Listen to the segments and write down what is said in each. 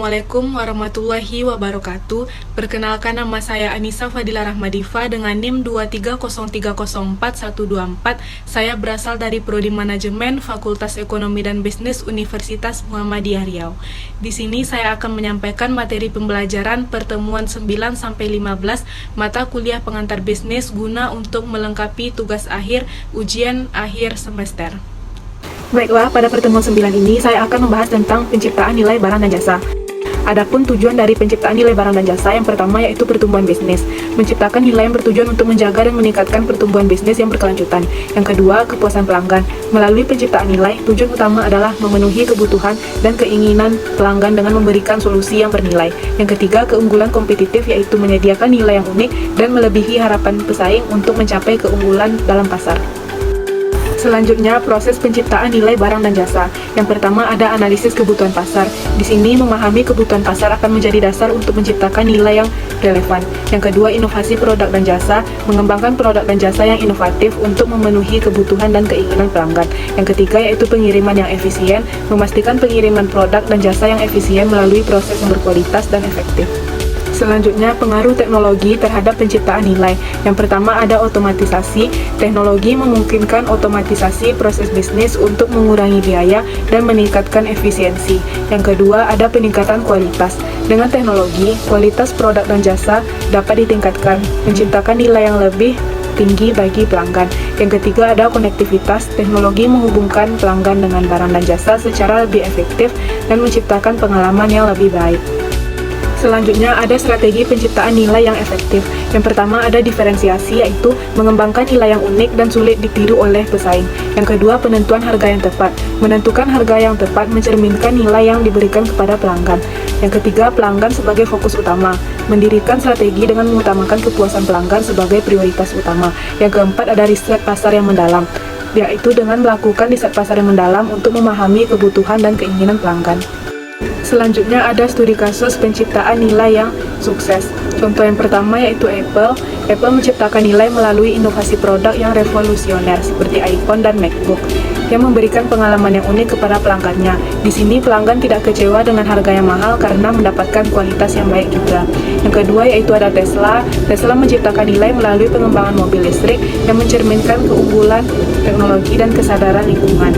Assalamualaikum warahmatullahi wabarakatuh. Perkenalkan, nama saya Anissa Fadila Rahmadifa dengan NIM 230304124. Saya berasal dari Prodi Manajemen Fakultas Ekonomi dan Bisnis Universitas Muhammadiyah Riau. Di sini saya akan menyampaikan materi pembelajaran pertemuan 9 sampai 15 mata kuliah pengantar bisnis guna untuk melengkapi tugas akhir ujian akhir semester. Baiklah, pada pertemuan 9 ini saya akan membahas tentang penciptaan nilai barang dan jasa. Adapun tujuan dari penciptaan nilai barang dan jasa, yang pertama yaitu pertumbuhan bisnis. Menciptakan nilai yang bertujuan untuk menjaga dan meningkatkan pertumbuhan bisnis yang berkelanjutan. Yang kedua, kepuasan pelanggan. Melalui penciptaan nilai, tujuan utama adalah memenuhi kebutuhan dan keinginan pelanggan dengan memberikan solusi yang bernilai. Yang ketiga, keunggulan kompetitif, yaitu menyediakan nilai yang unik dan melebihi harapan pesaing untuk mencapai keunggulan dalam pasar. Selanjutnya, proses penciptaan nilai barang dan jasa. Yang pertama ada analisis kebutuhan pasar. Di sini memahami kebutuhan pasar akan menjadi dasar untuk menciptakan nilai yang relevan. Yang kedua, inovasi produk dan jasa. Mengembangkan produk dan jasa yang inovatif untuk memenuhi kebutuhan dan keinginan pelanggan. Yang ketiga yaitu pengiriman yang efisien. Memastikan pengiriman produk dan jasa yang efisien melalui proses yang berkualitas dan efektif. Selanjutnya, pengaruh teknologi terhadap penciptaan nilai. Yang pertama ada otomatisasi. Teknologi memungkinkan otomatisasi proses bisnis untuk mengurangi biaya dan meningkatkan efisiensi. Yang kedua ada peningkatan kualitas. Dengan teknologi, kualitas produk dan jasa dapat ditingkatkan, menciptakan nilai yang lebih tinggi bagi pelanggan. Yang ketiga ada konektivitas. Teknologi menghubungkan pelanggan dengan barang dan jasa secara lebih efektif dan menciptakan pengalaman yang lebih baik. Selanjutnya ada strategi penciptaan nilai yang efektif. Yang pertama ada diferensiasi, yaitu mengembangkan nilai yang unik dan sulit ditiru oleh pesaing. Yang kedua, penentuan harga yang tepat. Menentukan harga yang tepat mencerminkan nilai yang diberikan kepada pelanggan. Yang ketiga, pelanggan sebagai fokus utama. Mendirikan strategi dengan mengutamakan kepuasan pelanggan sebagai prioritas utama. Yang keempat ada riset pasar yang mendalam, yaitu dengan melakukan riset pasar yang mendalam untuk memahami kebutuhan dan keinginan pelanggan. Selanjutnya ada studi kasus penciptaan nilai yang sukses. Contoh yang pertama yaitu Apple. Apple menciptakan nilai melalui inovasi produk yang revolusioner seperti iPhone dan MacBook yang memberikan pengalaman yang unik kepada pelanggannya. Di sini pelanggan tidak kecewa dengan harga yang mahal karena mendapatkan kualitas yang baik juga. Yang kedua yaitu ada Tesla. Tesla menciptakan nilai melalui pengembangan mobil listrik yang mencerminkan keunggulan teknologi dan kesadaran lingkungan.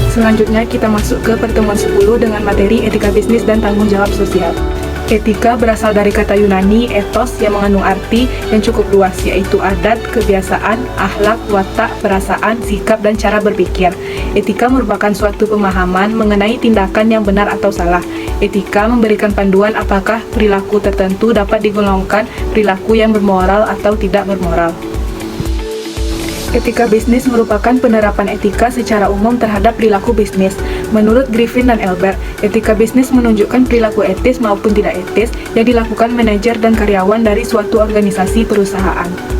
Selanjutnya kita masuk ke pertemuan 10 dengan materi etika bisnis dan tanggung jawab sosial. Etika berasal dari kata Yunani ethos yang mengandung arti yang cukup luas, yaitu adat, kebiasaan, akhlak, watak, perasaan, sikap, dan cara berpikir. Etika merupakan suatu pemahaman mengenai tindakan yang benar atau salah. Etika memberikan panduan apakah perilaku tertentu dapat digolongkan perilaku yang bermoral atau tidak bermoral. Etika bisnis merupakan penerapan etika secara umum terhadap perilaku bisnis. Menurut Griffin dan Elbert, etika bisnis menunjukkan perilaku etis maupun tidak etis yang dilakukan manajer dan karyawan dari suatu organisasi perusahaan.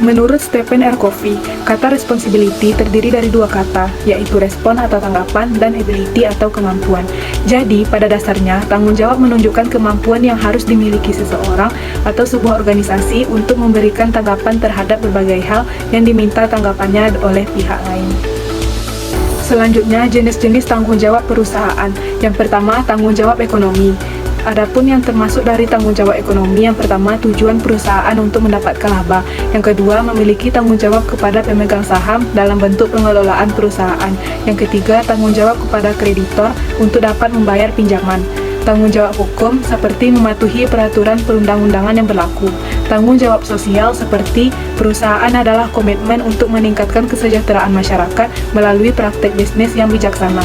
Menurut Stephen R. Covey, kata responsibility terdiri dari dua kata, yaitu respon atau tanggapan dan ability atau kemampuan. Jadi, pada dasarnya, tanggung jawab menunjukkan kemampuan yang harus dimiliki seseorang atau sebuah organisasi untuk memberikan tanggapan terhadap berbagai hal yang diminta tanggapannya oleh pihak lain. Selanjutnya, jenis-jenis tanggung jawab perusahaan. Yang pertama, tanggung jawab ekonomi. Adapun yang termasuk dari tanggung jawab ekonomi, yang pertama tujuan perusahaan untuk mendapatkan laba. Yang kedua, memiliki tanggung jawab kepada pemegang saham dalam bentuk pengelolaan perusahaan. Yang ketiga, tanggung jawab kepada kreditor untuk dapat membayar pinjaman. Tanggung jawab hukum seperti mematuhi peraturan perundang-undangan yang berlaku. Tanggung jawab sosial seperti perusahaan adalah komitmen untuk meningkatkan kesejahteraan masyarakat melalui praktek bisnis yang bijaksana.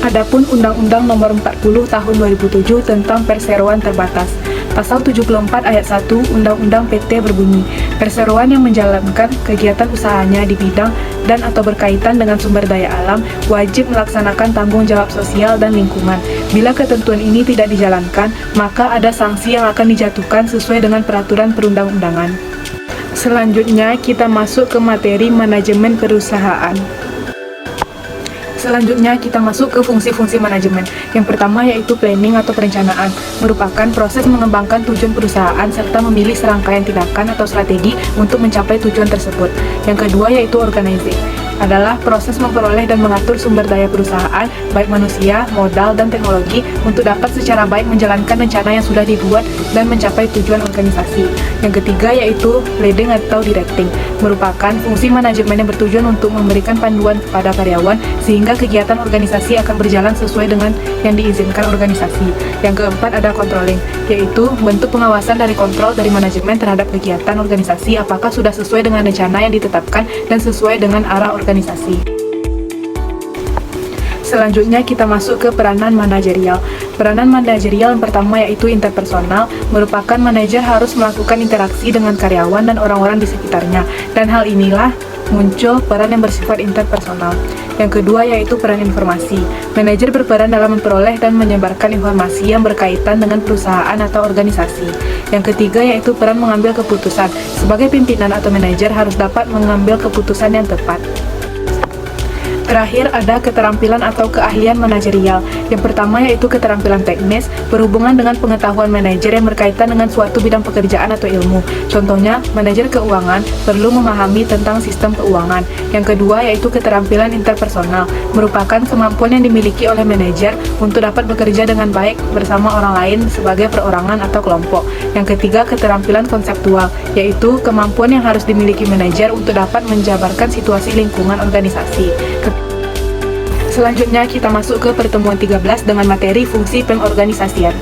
Adapun Undang-Undang Nomor 40 Tahun 2007 tentang Perseroan Terbatas. Pasal 74 ayat 1 Undang-Undang PT berbunyi, perseroan yang menjalankan kegiatan usahanya di bidang dan atau berkaitan dengan sumber daya alam wajib melaksanakan tanggung jawab sosial dan lingkungan. Bila ketentuan ini tidak dijalankan, maka ada sanksi yang akan dijatuhkan sesuai dengan peraturan perundang-undangan. Selanjutnya kita masuk ke materi manajemen perusahaan. Selanjutnya kita masuk ke fungsi-fungsi manajemen. Yang pertama yaitu planning atau perencanaan, merupakan proses mengembangkan tujuan perusahaan serta memilih serangkaian tindakan atau strategi untuk mencapai tujuan tersebut. Yang kedua yaitu organizing. adalah proses memperoleh dan mengatur sumber daya perusahaan, baik manusia, modal, dan teknologi, untuk dapat secara baik menjalankan rencana yang sudah dibuat dan mencapai tujuan organisasi. Yang ketiga yaitu leading atau directing, merupakan fungsi manajemen yang bertujuan untuk memberikan panduan kepada karyawan sehingga kegiatan organisasi akan berjalan sesuai dengan yang diizinkan organisasi. Yang keempat ada controlling, yaitu bentuk pengawasan dari kontrol dari manajemen terhadap kegiatan organisasi apakah sudah sesuai dengan rencana yang ditetapkan dan sesuai dengan arah organisasi. Selanjutnya kita masuk ke peranan manajerial. Peranan manajerial yang pertama yaitu interpersonal, merupakan manajer harus melakukan interaksi dengan karyawan dan orang-orang di sekitarnya, dan hal inilah muncul peran yang bersifat interpersonal. Yang kedua yaitu peran informasi. Manajer berperan dalam memperoleh dan menyebarkan informasi yang berkaitan dengan perusahaan atau organisasi. Yang ketiga yaitu peran mengambil keputusan. Sebagai pimpinan atau manajer harus dapat mengambil keputusan yang tepat. Terakhir ada keterampilan atau keahlian manajerial. Yang pertama yaitu keterampilan teknis, berhubungan dengan pengetahuan manajer yang berkaitan dengan suatu bidang pekerjaan atau ilmu. Contohnya, manajer keuangan perlu memahami tentang sistem keuangan. Yang kedua yaitu keterampilan interpersonal, merupakan kemampuan yang dimiliki oleh manajer untuk dapat bekerja dengan baik bersama orang lain sebagai perorangan atau kelompok. Yang ketiga keterampilan konseptual, yaitu kemampuan yang harus dimiliki manajer untuk dapat menjabarkan situasi lingkungan organisasi. Selanjutnya kita masuk ke pertemuan 13 dengan materi fungsi pengorganisasian.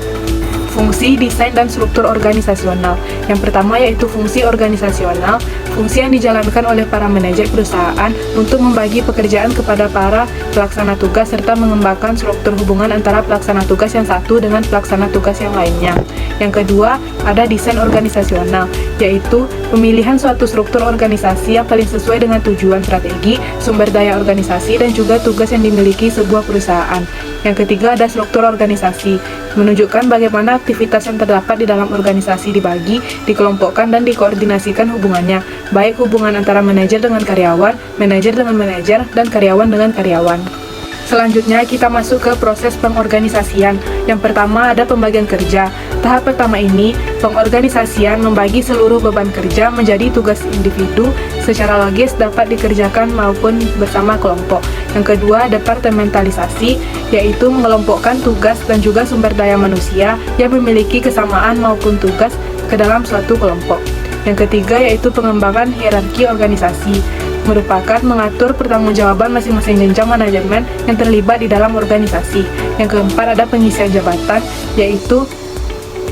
Fungsi, desain, dan struktur organisasional. Yang pertama yaitu fungsi organisasional, fungsi yang dijalankan oleh para manajer perusahaan untuk membagi pekerjaan kepada para pelaksana tugas serta mengembangkan struktur hubungan antara pelaksana tugas yang satu dengan pelaksana tugas yang lainnya. Yang kedua, ada desain organisasional, yaitu pemilihan suatu struktur organisasi yang paling sesuai dengan tujuan strategi, sumber daya organisasi, dan juga tugas yang dimiliki sebuah perusahaan. Yang ketiga ada struktur organisasi, menunjukkan bagaimana aktivitas yang terdapat di dalam organisasi dibagi, dikelompokkan, dan dikoordinasikan hubungannya, baik hubungan antara manajer dengan karyawan, manajer dengan manajer, dan karyawan dengan karyawan. Selanjutnya kita masuk ke proses pengorganisasian. Yang pertama ada pembagian kerja. Tahap pertama ini, pengorganisasian membagi seluruh beban kerja menjadi tugas individu secara logis dapat dikerjakan maupun bersama kelompok. Yang kedua, departementalisasi, yaitu mengelompokkan tugas dan juga sumber daya manusia yang memiliki kesamaan maupun tugas ke dalam suatu kelompok. Yang ketiga yaitu pengembangan hierarki organisasi, merupakan mengatur pertanggungjawaban masing-masing jenjang manajemen yang terlibat di dalam organisasi. Yang keempat ada pengisian jabatan, yaitu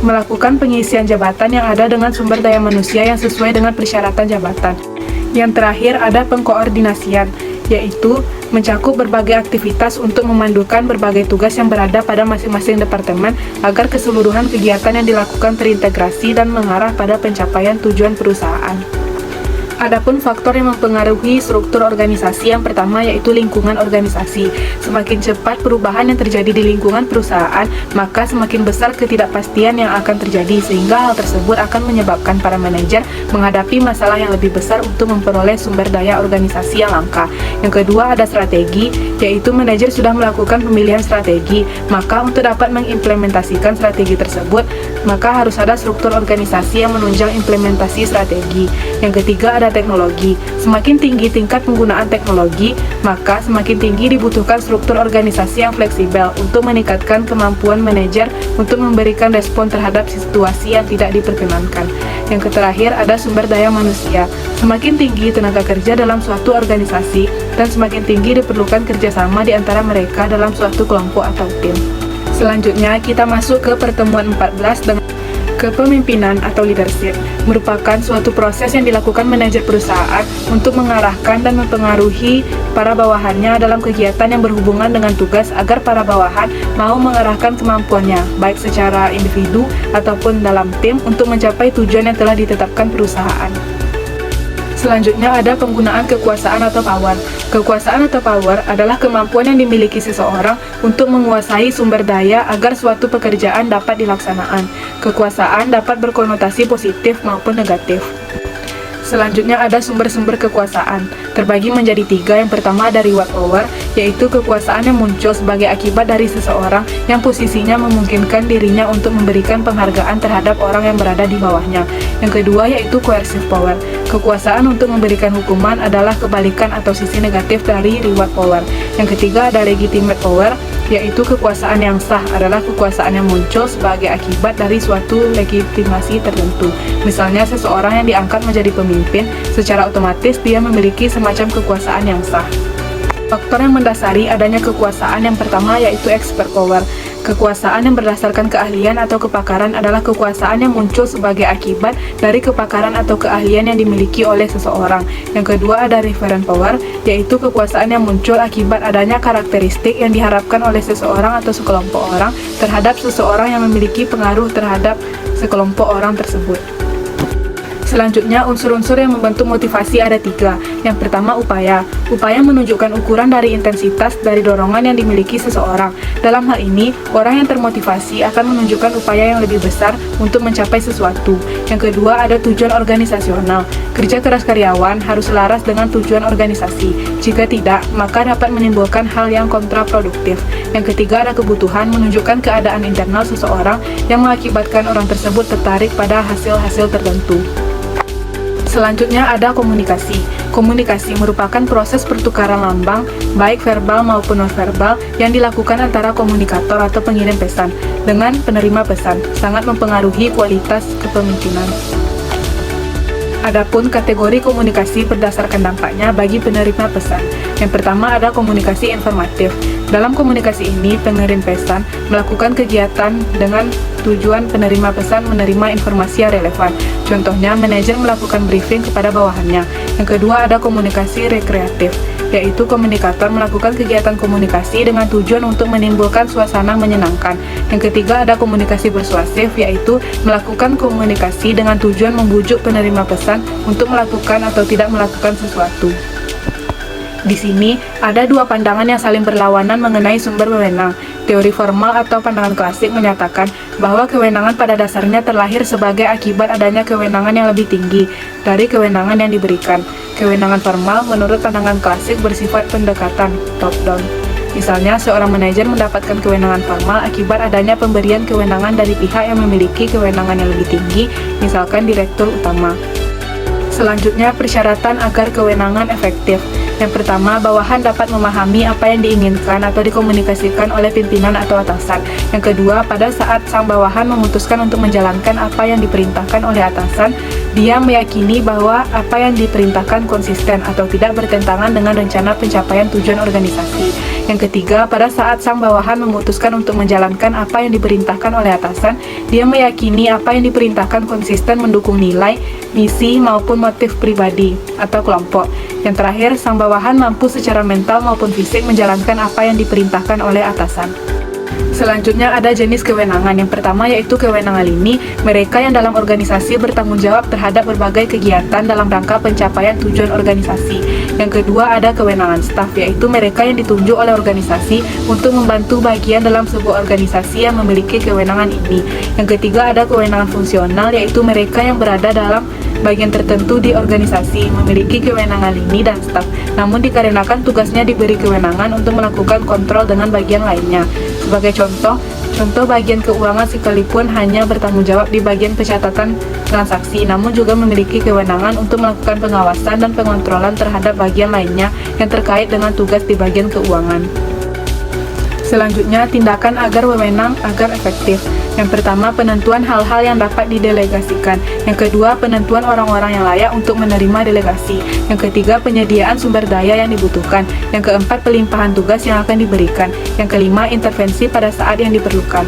melakukan pengisian jabatan yang ada dengan sumber daya manusia yang sesuai dengan persyaratan jabatan. Yang terakhir ada pengkoordinasian, yaitu mencakup berbagai aktivitas untuk memandukan berbagai tugas yang berada pada masing-masing departemen agar keseluruhan kegiatan yang dilakukan terintegrasi dan mengarah pada pencapaian tujuan perusahaan. Adapun faktor yang mempengaruhi struktur organisasi yang pertama yaitu lingkungan organisasi. Semakin cepat perubahan yang terjadi di lingkungan perusahaan, maka semakin besar ketidakpastian yang akan terjadi sehingga hal tersebut akan menyebabkan para manajer menghadapi masalah yang lebih besar untuk memperoleh sumber daya organisasi yang langka. Yang kedua ada strategi, yaitu manajer sudah melakukan pemilihan strategi, maka untuk dapat mengimplementasikan strategi tersebut, maka harus ada struktur organisasi yang menunjang implementasi strategi. Yang ketiga ada teknologi. Semakin tinggi tingkat penggunaan teknologi, maka semakin tinggi dibutuhkan struktur organisasi yang fleksibel untuk meningkatkan kemampuan manajer untuk memberikan respon terhadap situasi yang tidak diperkenankan. Yang terakhir ada sumber daya manusia. Semakin tinggi tenaga kerja dalam suatu organisasi, dan semakin tinggi diperlukan kerjasama di antara mereka dalam suatu kelompok atau tim. Selanjutnya kita masuk ke pertemuan 14 dengan kepemimpinan atau leadership, merupakan suatu proses yang dilakukan manajer perusahaan untuk mengarahkan dan mempengaruhi para bawahannya dalam kegiatan yang berhubungan dengan tugas agar para bawahan mau mengarahkan kemampuannya, baik secara individu ataupun dalam tim untuk mencapai tujuan yang telah ditetapkan perusahaan. Selanjutnya ada penggunaan kekuasaan atau power. Kekuasaan atau power adalah kemampuan yang dimiliki seseorang untuk menguasai sumber daya agar suatu pekerjaan dapat dilaksanakan. Kekuasaan dapat berkonotasi positif maupun negatif. Selanjutnya ada sumber-sumber kekuasaan, terbagi menjadi 3. Yang pertama ada reward power, yaitu kekuasaan yang muncul sebagai akibat dari seseorang yang posisinya memungkinkan dirinya untuk memberikan penghargaan terhadap orang yang berada di bawahnya. Yang kedua yaitu coercive power, kekuasaan untuk memberikan hukuman adalah kebalikan atau sisi negatif dari reward power. Yang ketiga ada legitimate power, yaitu kekuasaan yang sah adalah kekuasaan yang muncul sebagai akibat dari suatu legitimasi tertentu. Misalnya seseorang yang diangkat menjadi pemimpin, secara otomatis dia memiliki semacam kekuasaan yang sah. Faktor yang mendasari adanya kekuasaan yang pertama yaitu expert power. Kekuasaan yang berdasarkan keahlian atau kepakaran adalah kekuasaan yang muncul sebagai akibat dari kepakaran atau keahlian yang dimiliki oleh seseorang. Yang kedua ada referent power, yaitu kekuasaan yang muncul akibat adanya karakteristik yang diharapkan oleh seseorang atau sekelompok orang terhadap seseorang yang memiliki pengaruh terhadap sekelompok orang tersebut. Selanjutnya, unsur-unsur yang membentuk motivasi ada 3. Yang pertama, upaya. Upaya menunjukkan ukuran dari intensitas dari dorongan yang dimiliki seseorang. Dalam hal ini, orang yang termotivasi akan menunjukkan upaya yang lebih besar untuk mencapai sesuatu. Yang kedua, ada tujuan organisasional. Kerja keras karyawan harus selaras dengan tujuan organisasi. Jika tidak, maka dapat menimbulkan hal yang kontraproduktif. Yang ketiga, ada kebutuhan menunjukkan keadaan internal seseorang yang mengakibatkan orang tersebut tertarik pada hasil-hasil tertentu. Selanjutnya ada komunikasi. Komunikasi merupakan proses pertukaran lambang, baik verbal maupun nonverbal, yang dilakukan antara komunikator atau pengirim pesan dengan penerima pesan, sangat mempengaruhi kualitas kepemimpinan. Adapun kategori komunikasi berdasarkan dampaknya bagi penerima pesan. Yang pertama ada komunikasi informatif. Dalam komunikasi ini, pengirim pesan melakukan kegiatan dengan tujuan penerima pesan menerima informasi yang relevan. Contohnya, manajer melakukan briefing kepada bawahannya. Yang kedua ada komunikasi rekreatif, yaitu komunikator melakukan kegiatan komunikasi dengan tujuan untuk menimbulkan suasana menyenangkan. Yang ketiga ada komunikasi persuasif, yaitu melakukan komunikasi dengan tujuan membujuk penerima pesan untuk melakukan atau tidak melakukan sesuatu. Di sini ada 2 pandangan yang saling berlawanan mengenai sumber wewenang. Teori formal atau pandangan klasik menyatakan bahwa kewenangan pada dasarnya terlahir sebagai akibat adanya kewenangan yang lebih tinggi dari kewenangan yang diberikan. Kewenangan formal menurut pandangan klasik bersifat pendekatan top-down. Misalnya, seorang manajer mendapatkan kewenangan formal akibat adanya pemberian kewenangan dari pihak yang memiliki kewenangan yang lebih tinggi, misalkan direktur utama. Selanjutnya, persyaratan agar kewenangan efektif. Yang pertama, bawahan dapat memahami apa yang diinginkan atau dikomunikasikan oleh pimpinan atau atasan. Yang kedua, pada saat sang bawahan memutuskan untuk menjalankan apa yang diperintahkan oleh atasan, dia meyakini bahwa apa yang diperintahkan konsisten atau tidak bertentangan dengan rencana pencapaian tujuan organisasi. Yang ketiga, pada saat sang bawahan memutuskan untuk menjalankan apa yang diperintahkan oleh atasan, dia meyakini apa yang diperintahkan konsisten mendukung nilai, misi, maupun motif pribadi atau kelompok. Yang terakhir, sang bawahan mampu secara mental maupun fisik menjalankan apa yang diperintahkan oleh atasan. Selanjutnya ada jenis kewenangan. Yang pertama yaitu kewenangan lini, mereka yang dalam organisasi bertanggung jawab terhadap berbagai kegiatan dalam rangka pencapaian tujuan organisasi. Yang kedua ada kewenangan staf, yaitu mereka yang ditunjuk oleh organisasi untuk membantu bagian dalam sebuah organisasi yang memiliki kewenangan ini. Yang ketiga ada kewenangan fungsional, yaitu mereka yang berada dalam bagian tertentu di organisasi memiliki kewenangan lini dan staf, namun dikarenakan tugasnya diberi kewenangan untuk melakukan kontrol dengan bagian lainnya. Sebagai contoh bagian keuangan sekalipun hanya bertanggung jawab di bagian pencatatan transaksi, namun juga memiliki kewenangan untuk melakukan pengawasan dan pengontrolan terhadap bagian lainnya yang terkait dengan tugas di bagian keuangan. Selanjutnya, tindakan agar wewenang agar efektif. Yang pertama, penentuan hal-hal yang dapat didelegasikan. Yang kedua, penentuan orang-orang yang layak untuk menerima delegasi. Yang ketiga, penyediaan sumber daya yang dibutuhkan. Yang keempat, pelimpahan tugas yang akan diberikan. Yang kelima, intervensi pada saat yang diperlukan.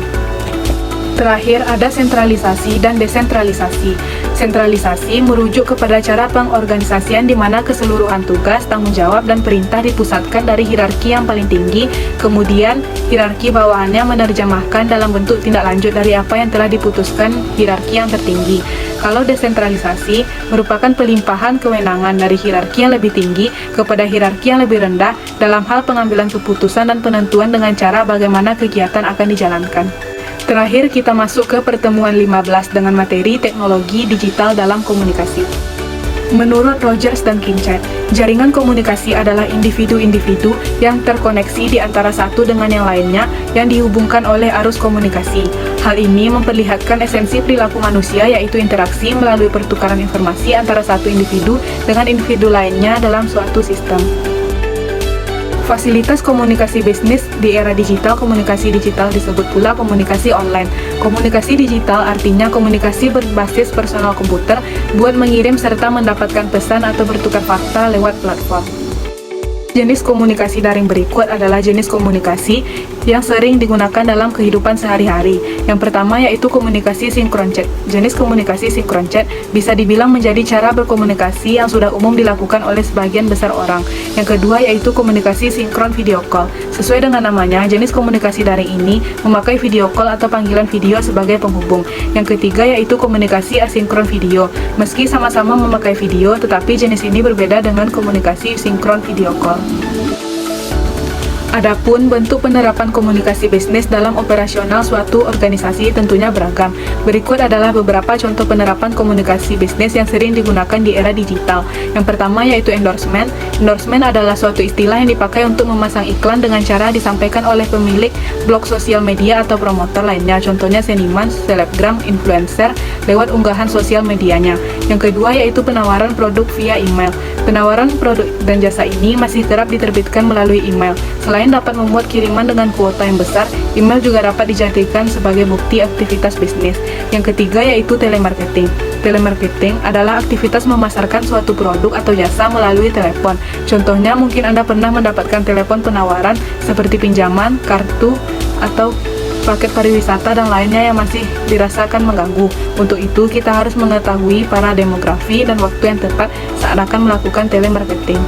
Terakhir, ada sentralisasi dan desentralisasi. Sentralisasi merujuk kepada cara pengorganisasian di mana keseluruhan tugas, tanggung jawab, dan perintah dipusatkan dari hierarki yang paling tinggi, kemudian hierarki bawahannya menerjemahkan dalam bentuk tindak lanjut dari apa yang telah diputuskan hierarki yang tertinggi. Kalau desentralisasi merupakan pelimpahan kewenangan dari hierarki yang lebih tinggi kepada hierarki yang lebih rendah dalam hal pengambilan keputusan dan penentuan dengan cara bagaimana kegiatan akan dijalankan. Terakhir, kita masuk ke pertemuan 15 dengan materi teknologi digital dalam komunikasi. Menurut Rogers dan Kinchat, jaringan komunikasi adalah individu-individu yang terkoneksi di antara satu dengan yang lainnya yang dihubungkan oleh arus komunikasi. Hal ini memperlihatkan esensi perilaku manusia, yaitu interaksi melalui pertukaran informasi antara satu individu dengan individu lainnya dalam suatu sistem. Fasilitas komunikasi bisnis di era digital. Komunikasi digital disebut pula komunikasi online. Komunikasi digital artinya komunikasi berbasis personal komputer buat mengirim serta mendapatkan pesan atau bertukar fakta lewat platform. Jenis komunikasi daring berikut adalah jenis komunikasi yang sering digunakan dalam kehidupan sehari-hari. Yang pertama yaitu komunikasi sinkron chat. Jenis komunikasi sinkron chat bisa dibilang menjadi cara berkomunikasi yang sudah umum dilakukan oleh sebagian besar orang. Yang kedua yaitu komunikasi sinkron video call. Sesuai dengan namanya, jenis komunikasi daring ini memakai video call atau panggilan video sebagai penghubung. Yang ketiga yaitu komunikasi asinkron video. Meski sama-sama memakai video, tetapi jenis ini berbeda dengan komunikasi sinkron video call. Adapun bentuk penerapan komunikasi bisnis dalam operasional suatu organisasi tentunya beragam. Berikut adalah beberapa contoh penerapan komunikasi bisnis yang sering digunakan di era digital. Yang pertama yaitu endorsement. Endorsement adalah suatu istilah yang dipakai untuk memasang iklan dengan cara disampaikan oleh pemilik blog sosial media atau promotor lainnya. Contohnya seniman, selebgram, influencer lewat unggahan sosial medianya. Yang kedua yaitu penawaran produk via email. Penawaran produk dan jasa ini masih kerap diterbitkan melalui email. Selain dapat membuat kiriman dengan kuota yang besar, email juga dapat dijadikan sebagai bukti aktivitas bisnis. Yang ketiga yaitu telemarketing. Telemarketing adalah aktivitas memasarkan suatu produk atau jasa melalui telepon. Contohnya mungkin Anda pernah mendapatkan telepon penawaran seperti pinjaman, kartu, atau paket pariwisata dan lainnya yang masih dirasakan mengganggu. Untuk itu, kita harus mengetahui para demografi dan waktu yang tepat saat akan melakukan telemarketing.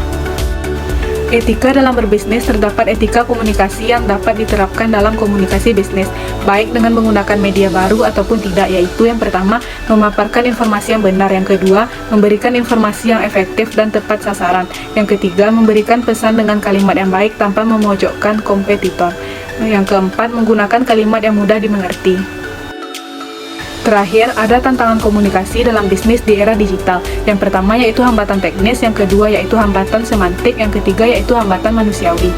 Etika dalam berbisnis. Terdapat etika komunikasi yang dapat diterapkan dalam komunikasi bisnis, baik dengan menggunakan media baru ataupun tidak, yaitu yang pertama, memaparkan informasi yang benar. Yang kedua, memberikan informasi yang efektif dan tepat sasaran. Yang ketiga, memberikan pesan dengan kalimat yang baik tanpa memojokkan kompetitor. Yang keempat, menggunakan kalimat yang mudah dimengerti. Terakhir, ada tantangan komunikasi dalam bisnis di era digital. Yang pertama yaitu hambatan teknis, yang kedua yaitu hambatan semantik, yang ketiga yaitu hambatan manusiawi.